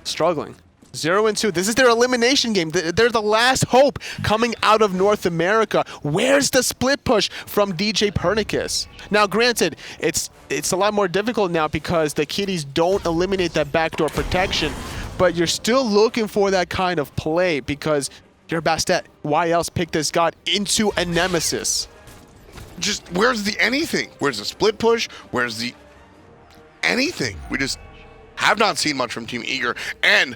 [SPEAKER 6] struggling. 0-2. This is their elimination game. They're the last hope coming out of North America. Where's the split push from djpernicus? Now, granted, it's a lot more difficult now because the kiddies don't eliminate that backdoor protection, but you're still looking for that kind of play because you're Bastet. Why else pick this god into a Nemesis?
[SPEAKER 5] Just, where's the anything? Where's the split push? Where's the anything? We just have not seen much from Team Eager, and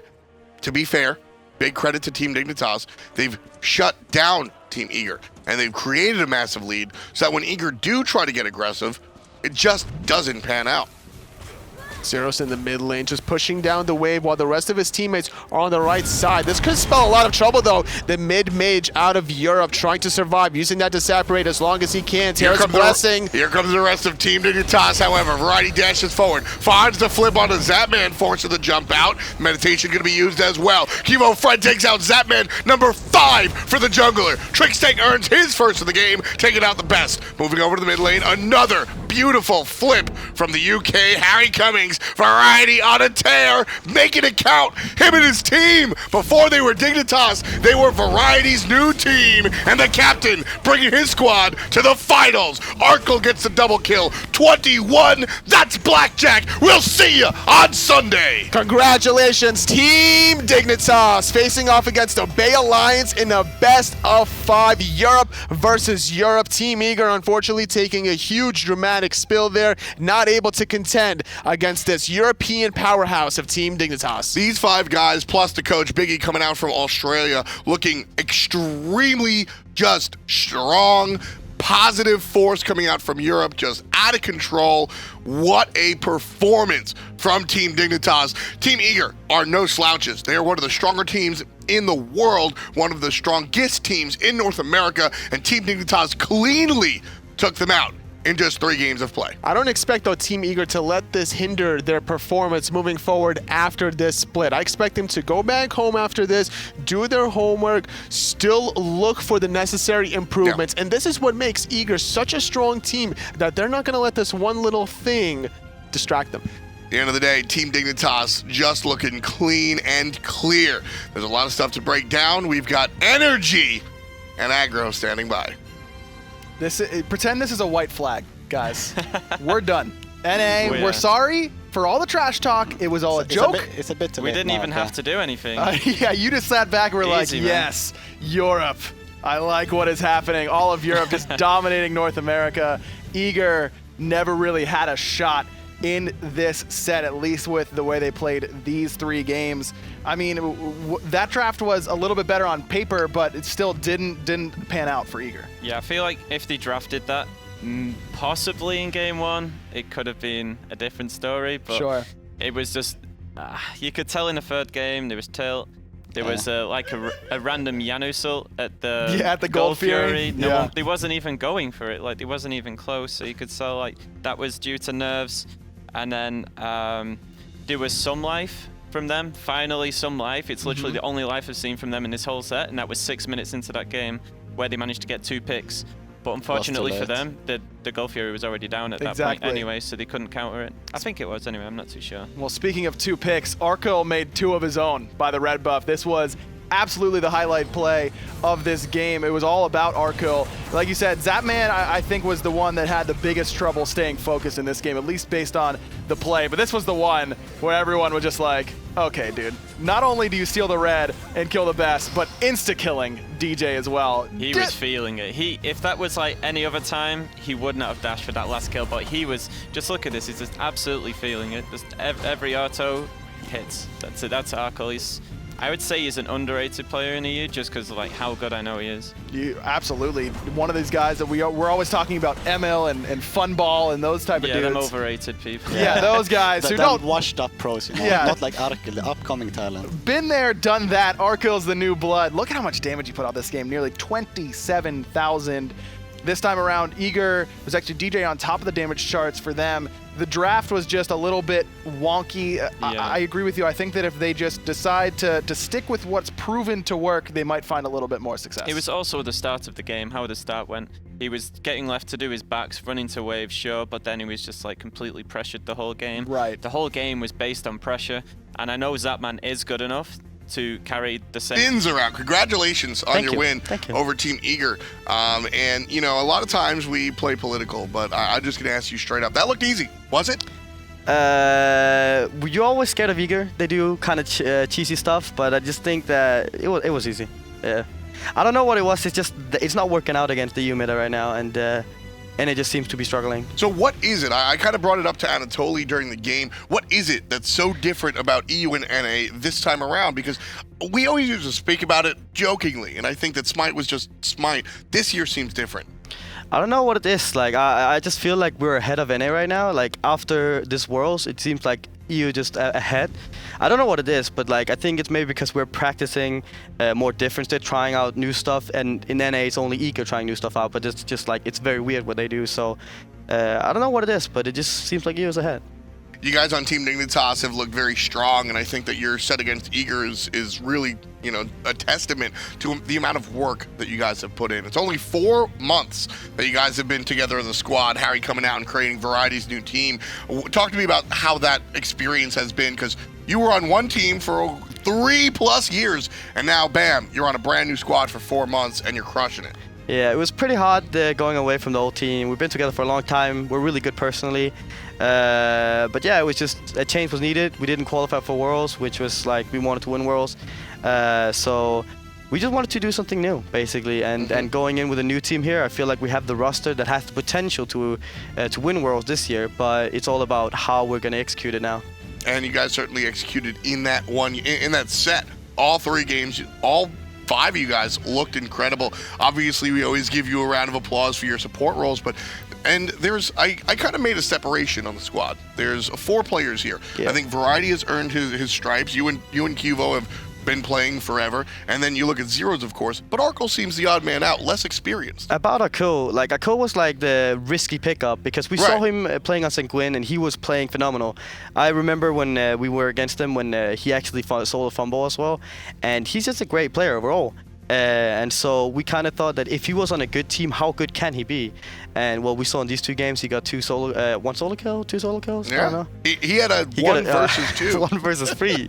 [SPEAKER 5] to be fair, big credit to Team Dignitas. They've shut down Team Eager, and they've created a massive lead so that when Eager do try to get aggressive, it just doesn't pan out.
[SPEAKER 6] Zyrhoes in the mid lane, just pushing down the wave while the rest of his teammates are on the right side. This could spell a lot of trouble, though. The mid mage out of Europe trying to survive, using that to separate as long as he can. Terra's blessing.
[SPEAKER 5] Here comes the rest of Team Dignitas, however. Variety dashes forward, finds the flip onto Zapman, forces the jump out. Meditation going to be used as well. QvoFred takes out Zapman, number 5 for the jungler. Trixtank earns his first of the game, taking out the Best. Moving over to the mid lane, another beautiful flip from the UK. Harry Cummings, Variety on a tear, making it count. Him and his team, before they were Dignitas, they were Variety's new team, and the captain bringing his squad to the finals. Arkkyl gets the double kill. 21, that's blackjack. We'll see you on Sunday.
[SPEAKER 6] Congratulations, Team Dignitas, facing off against the Bay Alliance in the best of 5, Europe versus Europe. Team Eager, unfortunately, taking a huge dramatic spill there, not able to contend against this European powerhouse of Team Dignitas.
[SPEAKER 5] These 5 guys, plus the coach Biggie coming out from Australia, looking extremely just strong. Positive force coming out from Europe, just out of control. What a performance from Team Dignitas. Team Eager are no slouches. They are one of the stronger teams in the world, one of the strongest teams in North America, and Team Dignitas cleanly took them out in just 3 games of play.
[SPEAKER 6] I don't expect, though, Team Eager to let this hinder their performance moving forward after this split. I expect them to go back home after this, do their homework, still look for the necessary improvements. And this is what makes Eager such a strong team, that they're not going to let this one little thing distract them.
[SPEAKER 5] At the end of the day, Team Dignitas just looking clean and clear. There's a lot of stuff to break down. We've got Energy and Aggro standing by.
[SPEAKER 1] Pretend this is a white flag, guys. We're done. NA, we're sorry for all the trash talk. It was all a joke.
[SPEAKER 4] It's a bit too
[SPEAKER 3] We
[SPEAKER 4] late
[SPEAKER 3] didn't
[SPEAKER 4] now,
[SPEAKER 3] even have to do anything.
[SPEAKER 1] Yeah, you just sat back and were like,
[SPEAKER 3] Easy, man.
[SPEAKER 1] yes, Europe. I like what is happening. All of Europe just dominating North America. Eager never really had a shot in this set, at least with the way they played these 3 games. I mean, that draft was a little bit better on paper, but it still didn't pan out for Eager.
[SPEAKER 3] Yeah, I feel like if they drafted that, possibly in game 1, it could have been a different story. But
[SPEAKER 1] sure.
[SPEAKER 3] It was just, you could tell in the 3rd game there was tilt. There was like a random Janus ult at the
[SPEAKER 1] Gold Fury.
[SPEAKER 3] They wasn't even going for it. Like, they wasn't even close. So you could tell like that was due to nerves. And then there was some life from them. Finally, some life. It's literally the only life I've seen from them in this whole set, and that was 6 minutes into that game where they managed to get 2 picks. But unfortunately for them, the Gold Fury was already down at that point anyway, so they couldn't counter it. I think it was anyway, I'm not too sure.
[SPEAKER 1] Well, speaking of 2 picks, Arkkyl made 2 of his own by the red buff. This was absolutely the highlight play of this game. It was all about Arkkyl. Like you said, Zapman, I think, was the one that had the biggest trouble staying focused in this game, at least based on the play. But this was the one where everyone was just like, okay, dude, not only do you steal the red and kill the best, but insta-killing DJ as well.
[SPEAKER 3] He was feeling it. If that was like any other time, he would not have dashed for that last kill, but he was, just look at this, he's just absolutely feeling it. Just every auto hits. That's it, that's Arkkyl. I would say he's an underrated player in EU just because of like how good I know he is.
[SPEAKER 1] Absolutely. One of these guys that we're always talking about, Emil and Funball and those type of dudes.
[SPEAKER 3] Yeah, them overrated people.
[SPEAKER 1] Yeah, those guys who don't...
[SPEAKER 4] washed up pros, you know, not like Arkkyl, the upcoming talent.
[SPEAKER 1] Been there, done that. Arkyl's the new blood. Look at how much damage he put out this game. Nearly 27,000. This time around, Eager was actually DJ on top of the damage charts for them. The draft was just a little bit wonky. Yeah. I agree with you. I think that if they just decide to stick with what's proven to work, they might find a little bit more success.
[SPEAKER 3] It was also the start of the game, how the start went. He was getting left to do his backs, running to waves, sure, but then he was just like completely pressured the whole game.
[SPEAKER 1] Right.
[SPEAKER 3] The whole game was based on pressure, and I know Zapman is good enough to carry the same.
[SPEAKER 5] Spins around. Congratulations on your win over Team Eager. And, you know, a lot of times we play political, but I'm just going to ask you straight up. That looked easy, was it?
[SPEAKER 11] You're always scared of Eager. They do kind of cheesy stuff, but I just think that it was easy. Yeah. I don't know what it was. It's just it's not working out against the EU meta right now, and it just seems to be struggling.
[SPEAKER 5] So what is it? I kind of brought it up to Anatoliy during the game. What is it that's so different about EU and NA this time around? Because we always used to speak about it jokingly, and I think that Smite was just Smite. This year seems different.
[SPEAKER 11] I don't know what it is. Like I just feel like we're ahead of NA right now. Like after this Worlds, it seems like EU just ahead. I don't know what it is, but like I think it's maybe because we're practicing more different. They're trying out new stuff, and in NA it's only Eager trying new stuff out. But it's just like it's very weird what they do. So I don't know what it is, but it just seems like EU's ahead.
[SPEAKER 5] You guys on Team Dignitas have looked very strong, and I think that your set against Eager is really, you know, a testament to the amount of work that you guys have put in. It's only 4 months that you guys have been together as a squad. Harry coming out and creating Variety's new team. Talk to me about how that experience has been, because you were on one team for 3+ years, and now, bam, you're on a brand new squad for 4 months, and you're crushing it.
[SPEAKER 11] Yeah, it was pretty hard going away from the old team. We've been together for a long time. We're really good personally. But yeah, it was just a change was needed. We didn't qualify for Worlds, which was like we wanted to win Worlds. So we just wanted to do something new, basically. And going in with a new team here, I feel like we have the roster that has the potential to win Worlds this year. But it's all about how we're going to execute it now. And
[SPEAKER 5] you guys certainly executed in that set. All 3 games, all 5 of you guys looked incredible. Obviously, we always give you a round of applause for your support roles, and I kind of made a separation on the squad. There's 4 players here. Yeah. I think Variety has earned his stripes. You and Qvo have been playing forever, and then you look at Zyrhoes, of course, but Arkkyl seems the odd man out, less experienced. About Arkkyl, Arkkyl was like the risky pickup because we saw him playing on St. Gwyn, and he was playing phenomenal. I remember when we were against him when he actually solo fumble as well, and he's just a great player overall. And so we kind of thought that if he was on a good team, how good can he be? And well, we saw in these 2 games, he got 1 solo kill, 2 solo kills. Yeah, I don't know. He had a 1 versus 2, 1 versus 3.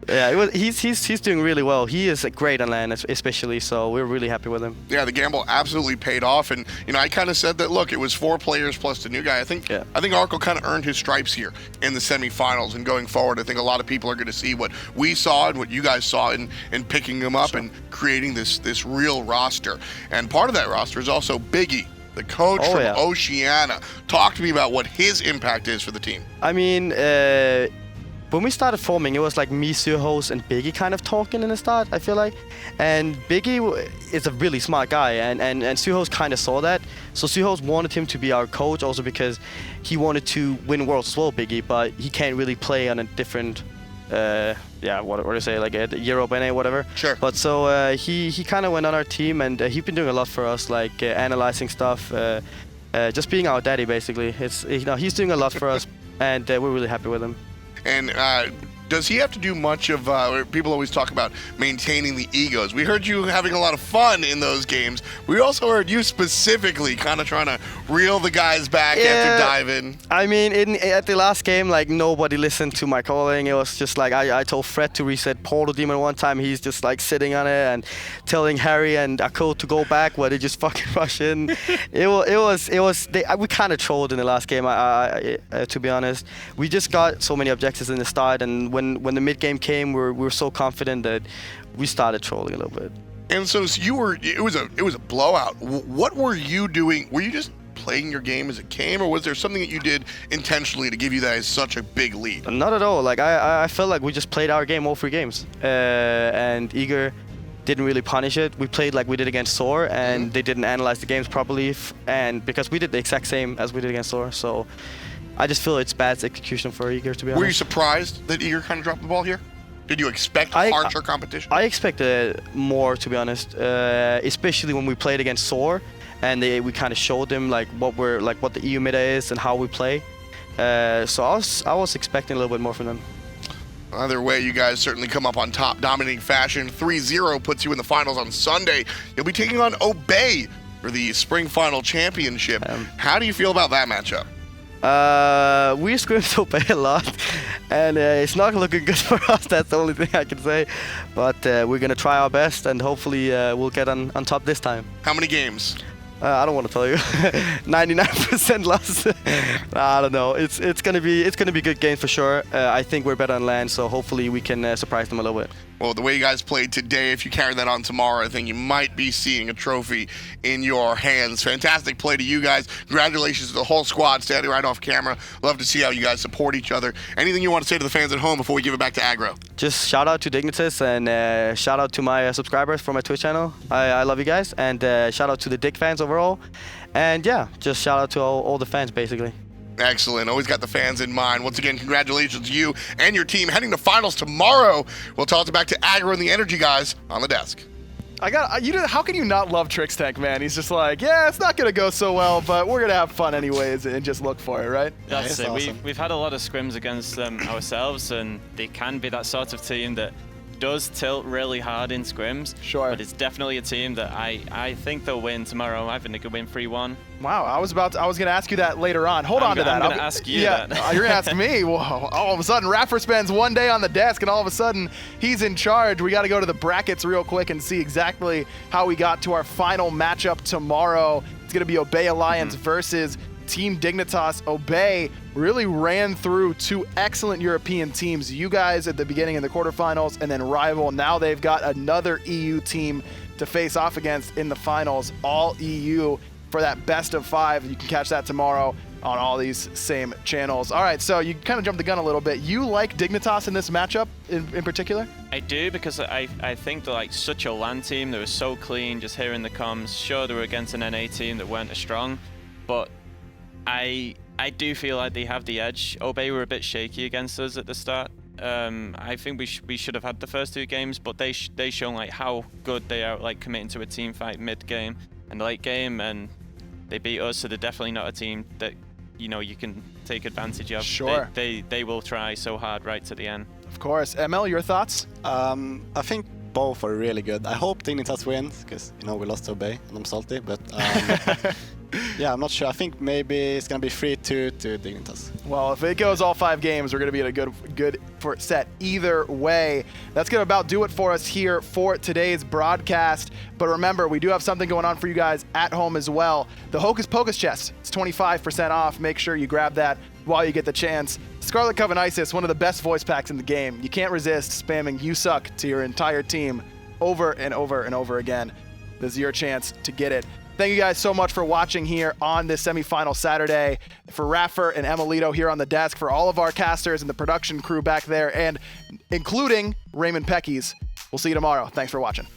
[SPEAKER 5] Yeah, he's doing really well. He is great on LAN, especially. So we're really happy with him. Yeah, the gamble absolutely paid off, and you know, I kind of said that. Look, it was 4 players plus the new guy. I think Arkkyl kind of earned his stripes here in the semifinals, and going forward, I think a lot of people are going to see what we saw and what you guys saw in picking him up and creating this real roster. And part of that roster is also Biggie, the coach from Oceania. Talk to me about what his impact is for the team. I mean, when we started forming, it was like me, Zyrhoes, and Biggie kind of talking in the start, I feel like. And Biggie is a really smart guy, and Zyrhoes kind of saw that. So Zyrhoes wanted him to be our coach also because he wanted to win Worlds as well, Biggie, but he can't really play on a different what do you say, like a Europe NA, whatever. Sure. But so he kind of went on our team, and he's been doing a lot for us, like analyzing stuff, just being our daddy, basically. It's he's doing a lot for us, and we're really happy with him. And does he have to do much of, people always talk about maintaining the egos. We heard you having a lot of fun in those games. We also heard you specifically kind of trying to reel the guys back after diving. I mean, at the last game, like, nobody listened to my calling. It was just like, I told Fred to reset Portal Demon one time. He's just like sitting on it and telling Harry and Arkkyl to go back while they just fucking rush in. We kind of trolled in the last game, to be honest. We just got so many objectives in the start, and when the mid game came, we were so confident that we started trolling a little bit. And so it was a blowout. What were you doing? Were you just playing your game as it came, or was there something that you did intentionally to give you guys such a big lead? Not at all. Like I felt like we just played our game all 3 games, and Eager didn't really punish it. We played like we did against Soar, and they didn't analyze the games properly, and because we did the exact same as we did against Soar, so I just feel it's bad execution for Eager, to be honest. Were you surprised that Eager kind of dropped the ball here? Did you expect harsher competition? I expected more, to be honest, especially when we played against Soar, and we kind of showed them like what the EU meta is and how we play. So I was expecting a little bit more from them. Either way, you guys certainly come up on top, dominating fashion. 3-0 puts you in the finals on Sunday. You'll be taking on Obey for the Spring Final Championship. How do you feel about that matchup? We scrimped Obey a lot, and it's not looking good for us. That's the only thing I can say. But we're going to try our best, and hopefully we'll get on top this time. How many games? I don't want to tell you. 99% loss. I don't know. It's gonna be good games for sure. I think we're better on LAN, so hopefully we can surprise them a little bit. Well, the way you guys played today, if you carry that on tomorrow, I think you might be seeing a trophy in your hands. Fantastic play to you guys. Congratulations to the whole squad standing right off camera. Love to see how you guys support each other. Anything you want to say to the fans at home before we give it back to Aggro? Just shout out to Dignitas, and shout out to my subscribers from my Twitch channel. I love you guys, and shout out to the Dig fans overall. And yeah, just shout out to all the fans, basically. Excellent. Always got the fans in mind. Once again, congratulations to you and your team heading to finals tomorrow. We'll toss it back to Aggro and the Energy guys on the desk.
[SPEAKER 1] How can you not love Trixtank, man? He's just like, yeah, it's not gonna go so well, but we're gonna have fun anyways and just look for it, right?
[SPEAKER 3] That's it.
[SPEAKER 4] Awesome.
[SPEAKER 3] We've had a lot of scrims against them ourselves, and they can be that sort of team that does tilt really hard in scrims.
[SPEAKER 1] Sure.
[SPEAKER 3] But it's definitely a team that I think they'll win tomorrow. I think they could win 3-1.
[SPEAKER 1] Wow, I was gonna ask you that later on. Hold on to that.
[SPEAKER 3] I'm gonna ask you
[SPEAKER 1] that. You're gonna ask me. Whoa! All of a sudden, iRaffer spends one day on the desk, and all of a sudden, he's in charge. We got to go to the brackets real quick and see exactly how we got to our final matchup tomorrow. It's gonna be Obey Alliance versus Team Dignitas. Obey really ran through two excellent European teams. You guys at the beginning of the quarterfinals, and then Rival. Now they've got another EU team to face off against in the finals. All EU for that best of 5. You can catch that tomorrow on all these same channels. All right, so you kind of jumped the gun a little bit. You like Dignitas in this matchup in particular?
[SPEAKER 3] I do, because I think they're like such a LAN team. They were so clean, just hearing the comms. Sure, they were against an NA team that weren't as strong, but I do feel like they have the edge. Obey were a bit shaky against us at the start. I think we should have had the first 2 games, but they shown like how good they are, like committing to a team fight mid game and late game, and they beat us. So they're definitely not a team that you can take advantage of.
[SPEAKER 1] Sure.
[SPEAKER 3] They will try so hard right to the end.
[SPEAKER 1] Of course. ML, your thoughts?
[SPEAKER 4] I think both are really good. I hope Dignitas wins, because we lost to Obey and I'm salty, but yeah, I'm not sure. I think maybe it's gonna be 3-2 to Dignitas.
[SPEAKER 1] Well, if it goes all 5 games, we're gonna be in a good set either way. That's gonna about do it for us here for today's broadcast. But remember, we do have something going on for you guys at home as well. The Hocus Pocus chest, it's 25% off. Make sure you grab that while you get the chance. Scarlet Coven Isis, one of the best voice packs in the game. You can't resist spamming "you suck" to your entire team over and over and over again. This is your chance to get it. Thank you guys so much for watching here on this semifinal Saturday. For iRaffer and Emilitoo here on the desk, for all of our casters and the production crew back there, and including Raymond Peckies. We'll see you tomorrow. Thanks for watching.